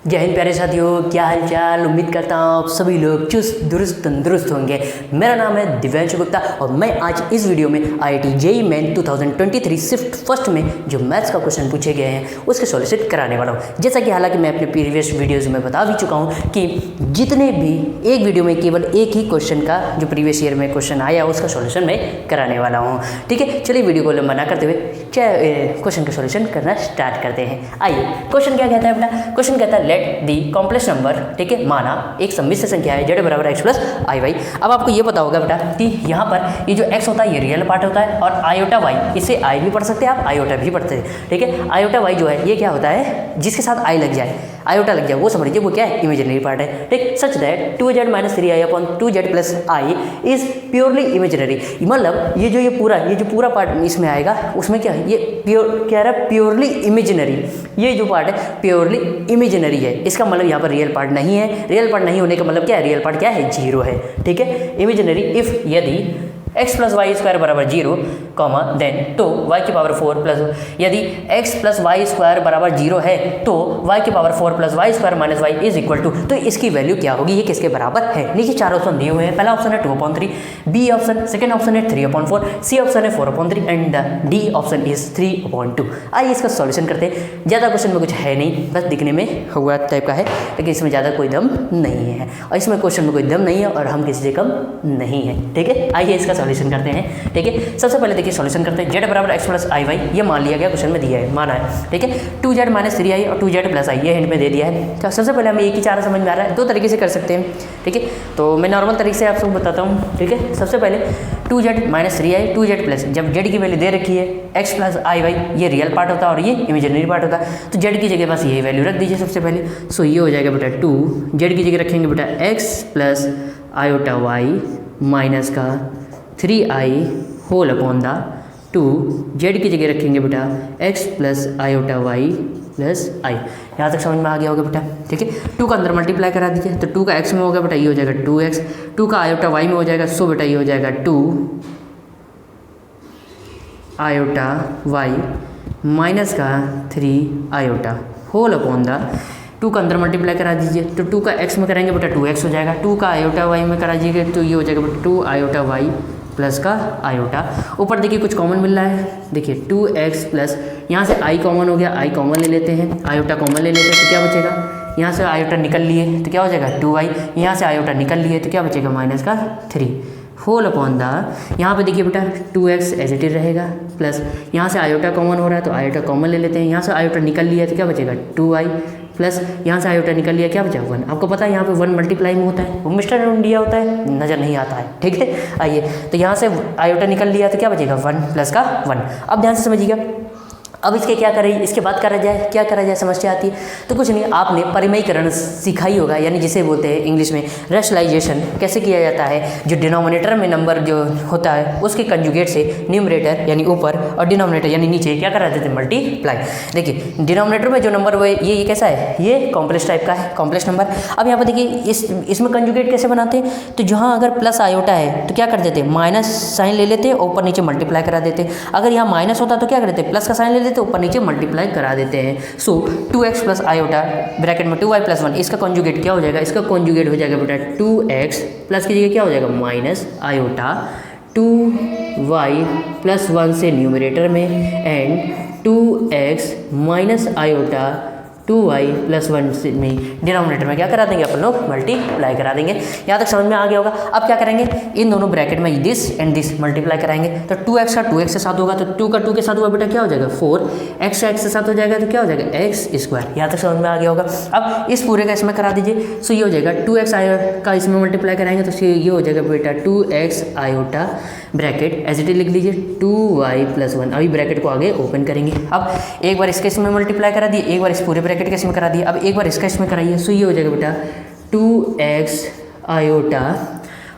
जय हिंद प्यारे साथियों, क्या हाल चाल। उम्मीद करता हूँ आप सभी लोग चुस्त दुरुस्त तंदुरुस्त होंगे। मेरा नाम है दिव्यांशु गुप्ता और मैं आज इस वीडियो में IIT JEE main 2023 shift first में जो मैथ्स का क्वेश्चन पूछे गए हैं उसके सॉल्यूशन कराने वाला हूँ। जैसा कि हालांकि मैं अपने प्रीवियस वीडियोज़ में बता भी चुका हूँ कि जितने भी एक वीडियो में केवल एक ही क्वेश्चन का जो प्रीवियस ईयर में क्वेश्चन आया उसका सॉल्यूशन मैं कराने वाला हूँ। ठीक है, चलिए वीडियो को लंबा ना करते हुए क्वेश्चन का सॉल्यूशन करना स्टार्ट करते हैं। आइए, क्वेश्चन क्या कहता है अपना। क्वेश्चन कहता है लेट दी कॉम्प्लेक्स नंबर, ठीक है, माना एक सम्मिश्र संख्या है z बराबर x प्लस आई वाई। अब आपको ये पता होगा बेटा कि यहाँ पर ये जो x होता है ये रियल पार्ट होता है और आयोटा y, इसे i भी पढ़ सकते हैं आप, आयोटा भी पढ़ते हैं। ठीक है, आयोटा y जो है ये क्या होता है, जिसके साथ i लग जाए, आयोटा लग जाए, वो समझ लीजिए वो क्या है, इमेजिनरी पार्ट है। ठीक, such that 2z minus 3i upon 2z plus I is purely imaginary. मतलब ये जो पूरा पार्ट इसमें आएगा उसमें क्या है, ये क्या रहा है, प्योरली इमेजिनरी। ये जो पार्ट है प्योरली इमेजिनरी है, इसका मतलब यहाँ पर रियल पार्ट नहीं है। रियल पार्ट नहीं होने का मतलब क्या है, रियल पार्ट क्या है, जीरो है। ठीक है, इमेजिनरी इफ यदि x प्लस वाई स्क्वायर बराबर जीरो कॉमा देन तो y की पावर 4 प्लस, यदि x प्लस वाई स्क्वायर बराबर जीरो है तो y की power 4 plus Y square minus Y is equal to, तो इसकी वैल्यू क्या होगी, ये किसके बराबर है। नीचे चार ऑप्शन दिए हुए हैं। पहला ऑप्शन है 2/3, बी ऑप्शन, सेकंड ऑप्शन है 3/4, सी ऑप्शन है 4/3 एंड डी ऑप्शन इज 3/2। आइए इसका सॉल्यूशन करते हैं। ज़्यादा क्वेश्चन में कुछ है नहीं, बस दिखने में हुआ टाइप का है, लेकिन इसमें ज़्यादा कोई दम नहीं है और इसमें क्वेश्चन में कोई दम नहीं है और हम किसी से कम नहीं है। ठीक है, आइए इसका सॉल्यूशन करते हैं। ठीक है, सबसे पहले देखिए सॉल्यूशन करते हैं। z बराबर x प्लस आई वाई, ये मान लिया गया, क्वेश्चन में दिया है, माना है। ठीक है, 2z माइनस 3i और 2z प्लस आई, ये हिंट में दे दिया है। तो सबसे पहले हमें एक ही चारा समझ में आ रहा है, दो तरीके से कर सकते हैं। ठीक है, तो मैं नॉर्मल तरीके से आप सबको बताता हूँ। ठीक है, सबसे पहले 2z minus 3i 2z plus, जब z की वैल्यू दे रखी है x प्लस आई वाई, ये रियल पार्ट होता है और ये इमेजिनरी पार्ट होता है, तो z की जगह बस यही वैल्यू रख दीजिए सबसे पहले। सो ये हो जाएगा बेटा 2, z की जगह रखेंगे बेटा x plus iota Y minus का 3i whole upon the 2, Z की जगह रखेंगे बेटा x plus iota y plus i. यहाँ तक समझ में आ गया होगा बेटा। ठीक है, 2 का अंदर मल्टीप्लाई करा दीजिए, तो 2 का x में होगा बेटा, ये हो जाएगा 2x, 2 का आयोटा y में हो जाएगा, सो बेटा ये हो जाएगा 2 आयोटा y माइनस का 3 आयोटा होल अपॉन द 2 का अंदर मल्टीप्लाई करा दीजिए, तो 2 का x में कराएंगे बेटा 2x हो जाएगा, 2 का आयोटा y में करा दीजिए तो ये हो जाएगा बेटा 2 आयोटा y प्लस का आयोटा। ऊपर देखिए कुछ कॉमन मिल रहा है, देखिए 2x प्लस, यहाँ से i कॉमन हो गया, i कॉमन ले लेते हैं, आयोटा कॉमन ले लेते हैं, तो क्या बचेगा, यहाँ से आयोटा निकल लिए तो क्या हो जाएगा 2i, यहाँ से आयोटा निकल लिए तो क्या बचेगा माइनस का 3 होल अपॉन द, यहाँ पे देखिए बेटा 2x एज इट इज रहेगा, प्लस यहाँ से आयोटा कॉमन हो रहा है तो आयोटा कॉमन ले लेते हैं, यहाँ से आयोटा निकल लिया तो क्या बचेगा 2i, प्लस यहाँ से आयोटा निकल लिया क्या बचा 1। आपको पता है यहाँ पे 1 मल्टीप्लाई में होता है, वो मिस्टर इंडिया होता है, नज़र नहीं आता है। ठीक है, आइए तो यहाँ से आयोटा निकल लिया तो क्या बचेगा 1 प्लस का 1। अब ध्यान से समझिएगा, अब इसके क्या करें, इसके बाद क्या करा जाए समस्या आती है। तो कुछ नहीं, आपने परिमयीकरण सीखा ही होगा, यानी जिसे बोलते हैं इंग्लिश में रैशनलाइजेशन। कैसे किया जाता है, जो डिनोमिनेटर में नंबर जो होता है उसके कंजुगेट से न्यूमरेटर यानी ऊपर और डिनोमिनेटर यानी नीचे क्या करा देते हैं, मल्टीप्लाई। देखिए डिनोमिनेटर में जो नंबर वो ये कैसा है, ये कॉम्प्लेक्स टाइप का है, कॉम्प्लेक्स नंबर। अब यहाँ पर देखिए इसमें कंजुगेट कैसे बनाते हैं, तो जहाँ अगर प्लस आयोटा है तो क्या कर देते हैं, माइनस साइन ले लेते हैं, ऊपर नीचे मल्टीप्लाई करा देते हैं। अगर यहाँ माइनस होता तो क्या करते हैं, प्लस का साइन ले तो ऊपर नीचे मल्टीप्लाई करा देते हैं। सो 2x प्लस आयोटा ब्रैकेट में 2y प्लस 1, इसका कॉन्जुगेट क्या हो जाएगा, इसका कॉन्जुगेट हो जाएगा बेटा 2x प्लस की जगह क्या हो जाएगा माइनस आयोटा 2y प्लस 1 से न्यूमरेटर में and 2x minus iota 2y plus 1 से में डिनोमिनेटर में क्या करा देंगे अपन लोग, मल्टीप्लाई करा देंगे। यहाँ तक समझ में आ गया होगा। अब क्या करेंगे, इन दोनों ब्रैकेट में दिस एंड दिस मल्टीप्लाई कराएंगे, तो 2x का 2x से साथ होगा तो 2 का 2 के साथ हुआ बेटा क्या हो जाएगा 4, x का x से साथ हो जाएगा तो क्या हो जाएगा x स्क्वायर। यहाँ तक समझ में आ गया होगा। अब इस पूरे का इसमें करा दीजिए, सो ये हो जाएगा 2x का इसमें मल्टीप्लाई कराएंगे तो ये हो जाएगा बेटा 2x iota bracket as it is लिख लीजिए 2y प्लस 1। अभी ब्रैकेट को आगे ओपन करेंगे। अब एक बार इसके इसमें मल्टीप्लाई करा दिए, एक बार इस पूरे ब्रैकेट के इसमें करा दिए, अब एक बार इसका इसमें कराइए, सो ये हो जाएगा बेटा 2x आयोटा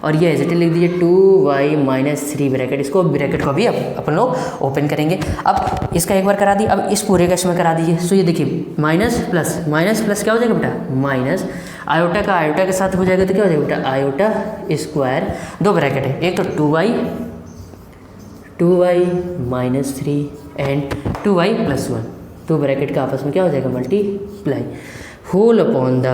और ये एज इट इज लिख दीजिए 2y माइनस 3 ब्रैकेट, इसको ब्रैकेट को भी अपन लोग ओपन करेंगे। अब इसका एक बार करा दिए, अब इस पूरे का इसमें करा दीजिए, सो ये देखिए माइनस प्लस क्या हो जाएगा बेटा माइनस आयोटा का आयोटा के साथ हो जाएगा तो क्या हो जाएगा बेटा आयोटा स्क्वायर, दो ब्रैकेट है, एक तो 2y minus 3 and 2y plus 1, दो ब्रैकेट का आपस में क्या हो जाएगा मल्टीप्लाई होल अपॉन द,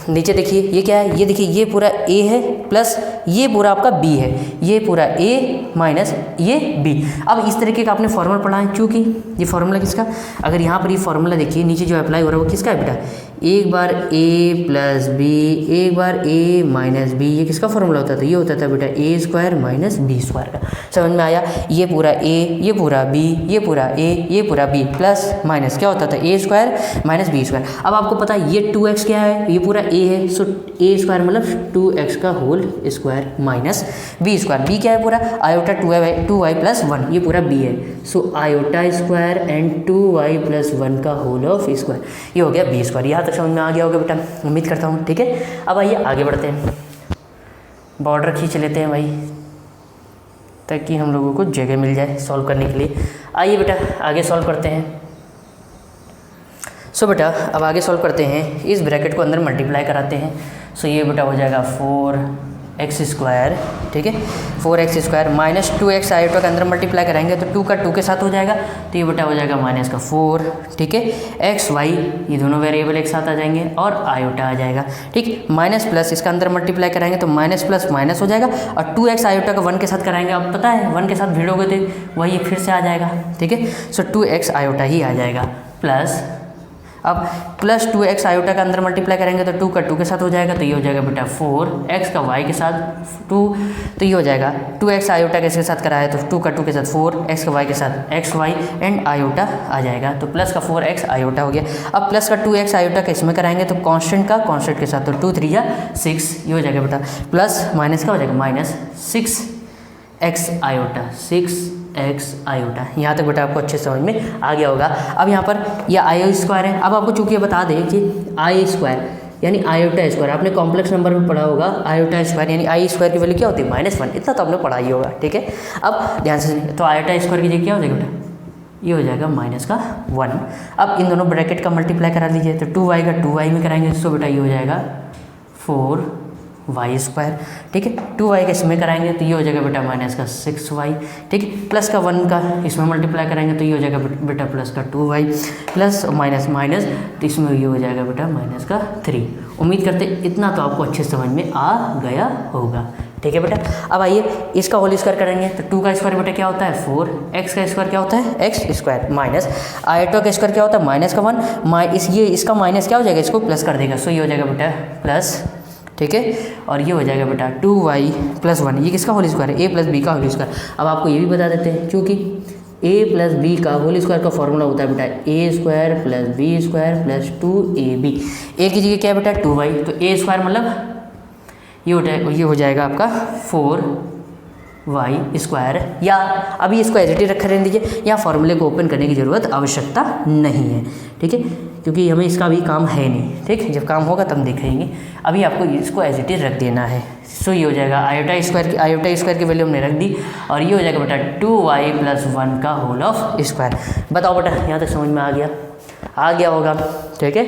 नीचे देखिए ये क्या है, ये देखिए ये पूरा a है प्लस ये पूरा आपका b है, ये पूरा a माइनस ये b। अब इस तरीके का आपने फॉर्मूला पढ़ा है, क्योंकि ये फॉर्मूला किसका, अगर यहाँ पर ये फॉर्मूला देखिए नीचे जो अप्लाई हो रहा है वो किसका है बेटा, एक बार a प्लस बी, एक बार a माइनस बी, ये किसका फॉर्मूला होता था, ये होता था बेटा a square minus B square का। समझ में आया, ये पूरा a, ये पूरा b, ये पूरा a, ये पूरा b प्लस माइनस क्या होता था a square minus B square. अब आपको पता है ये 2x क्या है, ये पूरा a है, सो a स्क्वायर मतलब 2x का whole square minus b square, b क्या है पूरा आयोटा 2y प्लस 1, ये पूरा b है, so iota square and 2y plus 1 का होल ऑफ स्क्वायर, ये हो गया b स्क्वायर। यहाँ तक समझ में आ गया होगा बेटा, उम्मीद करता हूँ। ठीक है, अब आइए आगे बढ़ते हैं, बॉर्डर खींच लेते हैं भाई ताकि हम लोगों को जगह मिल जाए सॉल्व करने के लिए। आइए बेटा आगे सॉल्व करते हैं। सो बेटा अब आगे सॉल्व करते हैं, इस ब्रैकेट को अंदर मल्टीप्लाई कराते हैं। सो ये बेटा हो जाएगा 4x स्क्वायर, ठीक है 4x square minus 2x iota के अंदर मल्टीप्लाई कराएंगे तो 2 का 2 के साथ हो जाएगा, तो ये बेटा हो जाएगा माइनस का 4, ठीक है x y ये दोनों वेरिएबल एक साथ आ जाएंगे और आयोटा आ जाएगा, ठीक माइनस प्लस इसका अंदर मल्टीप्लाई कराएंगे तो माइनस प्लस माइनस हो जाएगा और 2x आयोटा का 1 के साथ कराएंगे, अब पता है 1 के साथ भिड़ोगे तो वही फिर से आ जाएगा, ठीक है सो 2x आयोटा ही आ जाएगा प्लस, अब प्लस 2x आयोटा का अंदर मल्टीप्लाई करेंगे तो 2 का 2 के साथ हो जाएगा, तो ये हो जाएगा बेटा 4x का y के साथ 2, तो ये हो जाएगा 2x आयोटा के साथ कराया तो 2 का 2 के साथ 4x का y के साथ x y एंड आयोटा आ जाएगा, तो प्लस का 4x आयोटा हो गया। अब प्लस का 2x आयोटा का इसमें कराएंगे तो कांस्टेंट का कांस्टेंट के साथ तो 2 3 या 6, ये हो जाएगा बेटा प्लस माइनस का हो जाएगा minus 6x iota, 6x iota. यहाँ तक बेटा आपको अच्छे समझ में आ गया होगा। अब यहाँ पर यह आई स्क्वायर है, अब आपको चूंकि बता दें कि आई स्क्वायर यानी आयोटा स्क्वायर आपने कॉम्प्लेक्स नंबर में पढ़ा होगा, आयोटा स्क्वायर यानी आई स्क्वायर की वैल्यू क्या होती है -1, इतना तो आपने पढ़ा ही होगा, ठीक है। अब ध्यान से सुनिए, तो आयोटा स्क्वायर की जगह क्या हो जाएगा बेटा, ये हो जाएगा माइनस का 1। अब इन दोनों ब्रैकेट का मल्टीप्लाई करा लीजिए तो 2y का 2y में कराएंगे तो बेटा ये हो जाएगा 4y स्क्वायर, ठीक है 2y का इसमें कराएंगे तो ये हो जाएगा बेटा माइनस का 6y, ठीक है प्लस का 1 का इसमें मल्टीप्लाई कराएंगे तो ये हो जाएगा बेटा प्लस का 2y प्लस माइनस माइनस तो इसमें ये हो जाएगा बेटा माइनस का 3। उम्मीद करते इतना तो आपको अच्छे समझ में आ गया होगा, ठीक है बेटा। अब आइए इसका होल स्क्वायर करेंगे तो 2 का स्क्वायर बेटा क्या होता है 4, x का स्क्वायर क्या होता है x स्क्वायर माइनस आयोटा का स्क्वायर क्या होता है माइनस का 1, ये इसका माइनस क्या हो जाएगा, इसको प्लस कर देगा, सो ये हो जाएगा बेटा प्लस, ठीक है और ये हो जाएगा बेटा 2y प्लस 1, ये किसका होल स्क्वायर है a प्लस बी का होल स्क्वायर। अब आपको ये भी बता देते हैं क्योंकि a प्लस बी का होल स्क्वायर का फॉर्मूला होता है बेटा a square plus B square plus 2ab, a की जगह क्या है बेटा 2y, तो a स्क्वायर मतलब ये हो जाएगा आपका 4y स्क्वायर, या अभी इसको एज इट इज रखा रहने दीजिए, यहाँ फॉर्मूले को ओपन करने की ज़रूरत आवश्यकता नहीं है, ठीक है क्योंकि हमें इसका भी काम है नहीं, ठीक जब काम होगा तब देखेंगे, अभी आपको इसको एज इट इज रख देना है। सो ये हो जाएगा आयोटा स्क्वायर की वैल्यू हमने रख दी और ये हो जाएगा बेटा 2y प्लस 1 का होल ऑफ स्क्वायर। बताओ बेटा यहाँ तक समझ में आ गया होगा, ठीक है।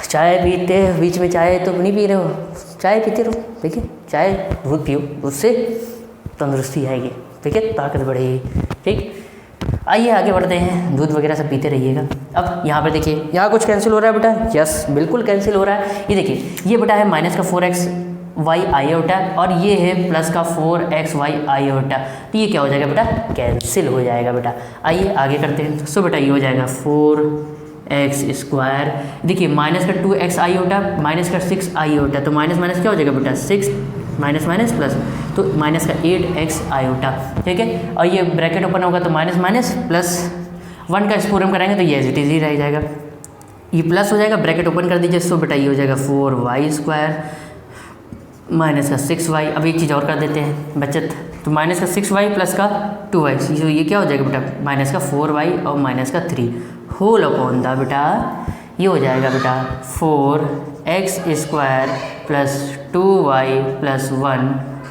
चाय पीते बीच में चाय तो नहीं पी रहे हो, चाय पीते रहो, ठीक है चाय दूध पियो, उससे तंदुरुस्ती आएगी, ठीक है ताकत बढ़ेगी, ठीक। आइए आगे बढ़ते हैं, दूध वगैरह सब पीते रहिएगा। अब यहाँ पर देखिए यहाँ कुछ कैंसिल हो रहा है बेटा, यस बिल्कुल कैंसिल हो रहा है। ये देखिए ये बेटा है माइनस का 4x y आयोटा और ये है प्लस का 4x y आयोटा, तो ये क्या हो जाएगा बेटा कैंसिल हो जाएगा बेटा। आइए आगे करते हैं। सो बेटा ये हो जाएगा 4x स्क्वायर, देखिए माइनस का 2x आयोटा माइनस का 6 आयोटा, तो माइनस माइनस क्या हो जाएगा बेटा 6 माइनस माइनस प्लस, तो माइनस का 8x आयोटा, ठीक है और ये ब्रैकेट ओपन होगा तो माइनस माइनस प्लस 1 का स्पूरम कराएंगे तो ये एज इट इज ही रह जाएगा, ये प्लस हो जाएगा, ब्रैकेट ओपन कर दीजिए। सो बेटा ये हो जाएगा 4y स्क्वायर माइनस का 6y। अब एक चीज़ और कर देते हैं बचत, तो माइनस का 6y प्लस का 2y, तो ये क्या हो जाएगा बेटा माइनस का 4y और माइनस का 3 होल अपॉन द बेटा ये हो जाएगा बेटा 4x square plus 2y plus 1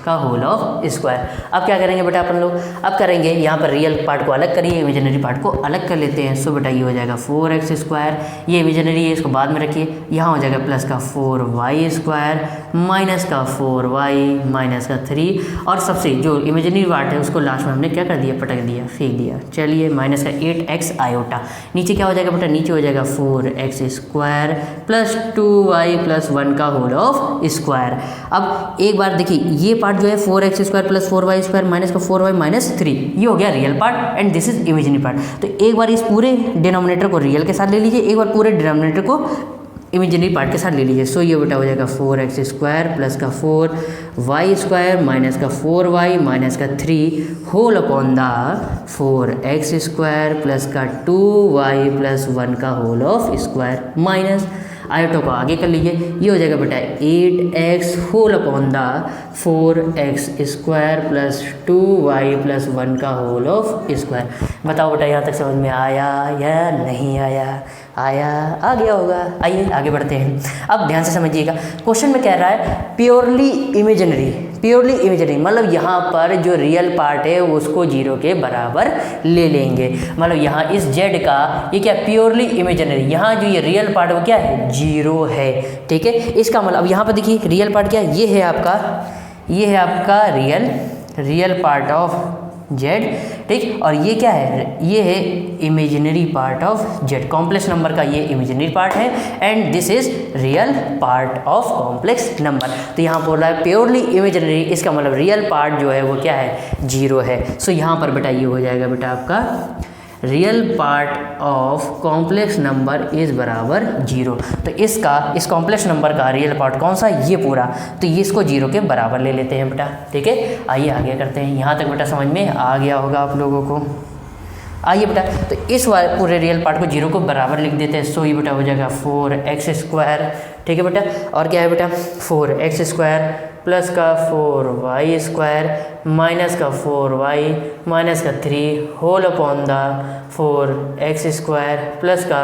का होल ऑफ स्क्वायर। अब क्या करेंगे बेटा अपन लोग, अब करेंगे यहाँ पर रियल पार्ट को अलग करिए, इमेजिनरी पार्ट को अलग कर लेते हैं। सो बेटा ये हो जाएगा 4x स्क्वायर, ये इमेजिनरी है इसको बाद में रखिए, यहाँ हो जाएगा प्लस का 4y स्क्वायर माइनस का 4y माइनस का 3, और सबसे जो इमेजिनरी पार्ट है उसको लास्ट में हमने क्या कर दिया, पटक दिया, फेंक दिया। चलिए माइनस का 8x आयोटा, नीचे क्या हो जाएगा बेटा, नीचे हो जाएगा 4x square plus 2y plus 1 का होल ऑफ स्क्वायर। अब एक बार देखिए ये पार्ट जो है 4x square plus 4y square minus का 4y माइनस 3, ये हो गया real part and this is imaginary part. तो एक बार इस पूरे डिनोमिनेटर को रियल के साथ ले लीजिए, एक बार पूरे डिनोमिनेटर को इमेजिनरी पार्ट के साथ ले लीजिए। सो ये बेटा हो जाएगा 4x स्क्वायर प्लस का 4y स्क्वायर माइनस का 4y माइनस का 3 whole upon the 4x square plus का 2y प्लस 1 का whole of square minus iota को आगे कर लीजिए, ये हो जाएगा बेटा 8x whole upon the 4x square plus 2y plus 1 का होल ऑफ स्क्वायर। बताओ बेटा यहाँ तक समझ में आया या नहीं आया? आया, आ गया होगा। आइए आगे बढ़ते हैं। अब ध्यान से समझिएगा, क्वेश्चन में कह रहा है प्योरली इमेजिनरी, प्योरली इमेजिनरी मतलब यहाँ पर जो रियल पार्ट है उसको 0 के बराबर ले लेंगे। मतलब यहाँ इस z का ये क्या प्योरली इमेजिनरी, यहाँ जो ये रियल पार्ट वो क्या है 0 है, ठीक है। इसका मतलब यहाँ पर देखिए रियल पार्ट क्या है, ये है आपका रियल पार्ट ऑफ z, ठीक, और ये क्या है, ये है imaginary part of z, complex number का ये इमेजिनरी पार्ट है and this is real part of complex number. तो यहाँ बोल रहा है प्योरली इमेजिनरी, इसका मतलब रियल पार्ट जो है वो क्या है 0 है। सो यहाँ पर बेटा ये हो जाएगा बेटा आपका real part of complex number is बराबर 0। तो इस कॉम्प्लेक्स नंबर का रियल पार्ट कौन सा, ये पूरा, तो ये इसको 0 के बराबर ले लेते हैं बेटा, ठीक है। आइए आगे करते हैं, यहाँ तक बेटा समझ में आ गया होगा आप लोगों को। आइए बेटा तो इस पूरे रियल पार्ट को 0 को बराबर लिख देते हैं। सो ये बेटा हो जाएगा 4x स्क्वायर, ठीक है बेटा, और क्या है बेटा 4x स्क्वायर प्लस का 4y स्क्वायर माइनस का 4y माइनस का 3 whole upon the 4x square plus का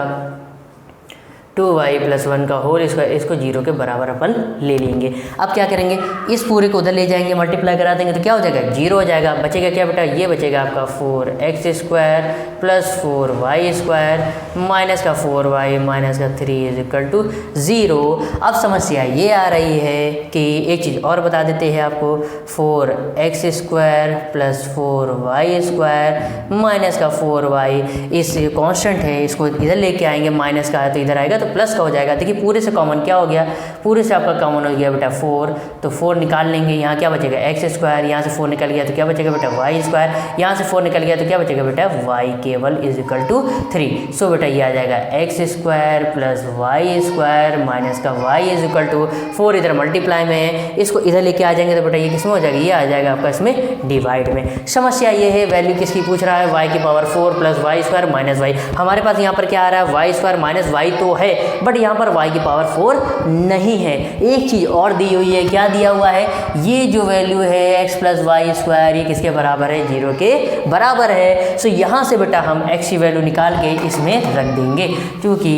2y प्लस 1 का होल स्क्वायर, इसको 0 के बराबर अपन ले लेंगे। अब क्या करेंगे, इस पूरे को उधर ले जाएंगे, मल्टीप्लाई करा देंगे तो क्या हो जाएगा 0 हो जाएगा। बचेगा क्या बेटा, ये बचेगा आपका 4x square plus 4y square minus का 4y माइनस का 3 इज इक्वल टू 0। अब समस्या ये आ रही है कि एक चीज़ और बता देते हैं आपको, 4x square plus 4y square minus का 4y, इस कॉन्स्टेंट है इसको इधर लेके आएंगे, माइनस का है तो इधर आएगा तो प्लस का हो जाएगा। देखिए पूरे से कॉमन क्या हो गया, पूरे से आपका कॉमन हो गया बेटा 4, तो 4 निकाल लेंगे, यहाँ क्या बचेगा x स्क्वायर, यहाँ से 4 निकल गया तो क्या बचेगा बेटा y स्क्वायर, यहाँ से 4 निकल गया तो क्या बचेगा बेटा y केवल इज इक्वल टू 3। सो बेटा ये आ जाएगा x square plus y square minus का y इज इक्वल टू 4, इधर मल्टीप्लाई में है, इसको इधर लेके आ जाएंगे तो बेटा ये किसमें हो जाएगा, ये आ जाएगा आपका इसमें डिवाइड में। समस्या ये है वैल्यू किसकी पूछ रहा है, y की power 4 plus Y square minus Y. हमारे पास यहाँ पर क्या आ रहा है वाई स्क्वायर माइनस वाई तो है, बट यहाँ पर y की पावर 4 नहीं है। एक चीज़ और दी हुई है, क्या दिया हुआ है, ये जो वैल्यू है x प्लस वाई स्क्वायर ये किसके बराबर है 0 के बराबर है। सो यहाँ से बेटा हम x की वैल्यू निकाल के इसमें रख देंगे, क्योंकि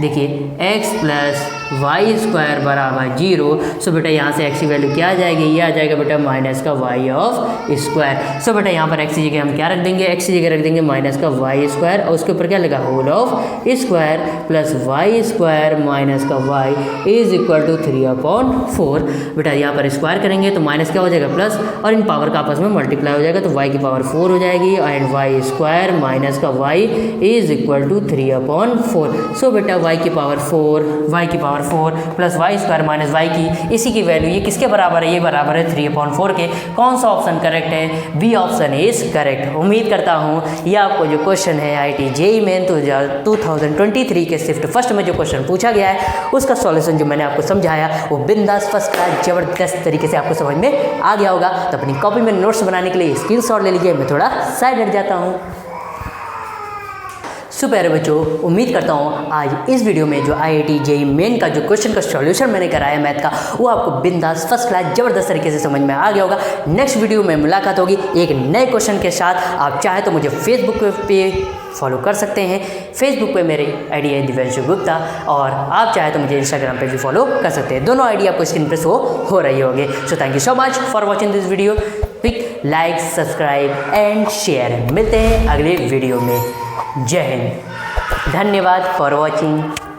देखिए x प्लस वाई स्क्वायर बराबर 0। सो बेटा यहाँ से x की वैल्यू क्या आ जाएगी, ये आ जाएगा बेटा माइनस का y ऑफ स्क्वायर। सो बेटा यहाँ पर x की जगह हम क्या रख देंगे, x की जगह रख देंगे माइनस का y स्क्वायर और उसके ऊपर क्या लगा whole of square plus y square minus का y इज इक्वल टू 3/4। बेटा यहाँ पर स्क्वायर करेंगे तो माइनस क्या हो जाएगा प्लस, और इन पावर का आपस में मल्टीप्लाई हो जाएगा तो y की पावर 4 हो जाएगी एंड y स्क्वायर माइनस का y is equal to 3/4। So बेटा y की power 4 plus Y square minus Y की इसी की वैल्यू ये किसके बराबर है, ये बराबर है 3/4 के। कौन सा ऑप्शन करेक्ट है, बी ऑप्शन इज करेक्ट। उम्मीद करता हूँ ये आपको जो क्वेश्चन है IIT JEE मेन 2023 के शिफ्ट फर्स्ट में जो क्वेश्चन पूछा गया है उसका सॉल्यूशन जो मैंने आपको समझाया वो बिंदास फर्स्ट क्लास जबरदस्त तरीके से आपको समझ में आ गया होगा। तो अपनी कॉपी में नोट्स बनाने के लिए स्क्रीनशॉट ले लीजिए, मैं थोड़ा साइड हट जाता हूँ। सो प्यारे बच्चों, उम्मीद करता हूँ आज इस वीडियो में जो IIT JEE मेन का जो क्वेश्चन का सॉल्यूशन मैंने कराया मैथ का, वो आपको बिंदास फर्स्ट क्लास ज़बरदस्त तरीके से समझ में आ गया होगा। नेक्स्ट वीडियो में मुलाकात होगी एक नए क्वेश्चन के साथ। आप चाहे तो मुझे फेसबुक पे फॉलो कर सकते हैं। फेसबुक पे मेरी आईडी है दिव्यांशु गुप्ता, और आप चाहे तो मुझे इंस्टाग्राम पे भी फॉलो कर सकते हैं। दोनों आईडी आपको स्क्रीन पे शो हो रही होगी। So thank you so much for watching this video. Quick like, subscribe and share. मिलते हैं अगले वीडियो में। जय हिंद, धन्यवाद फॉर वॉचिंग।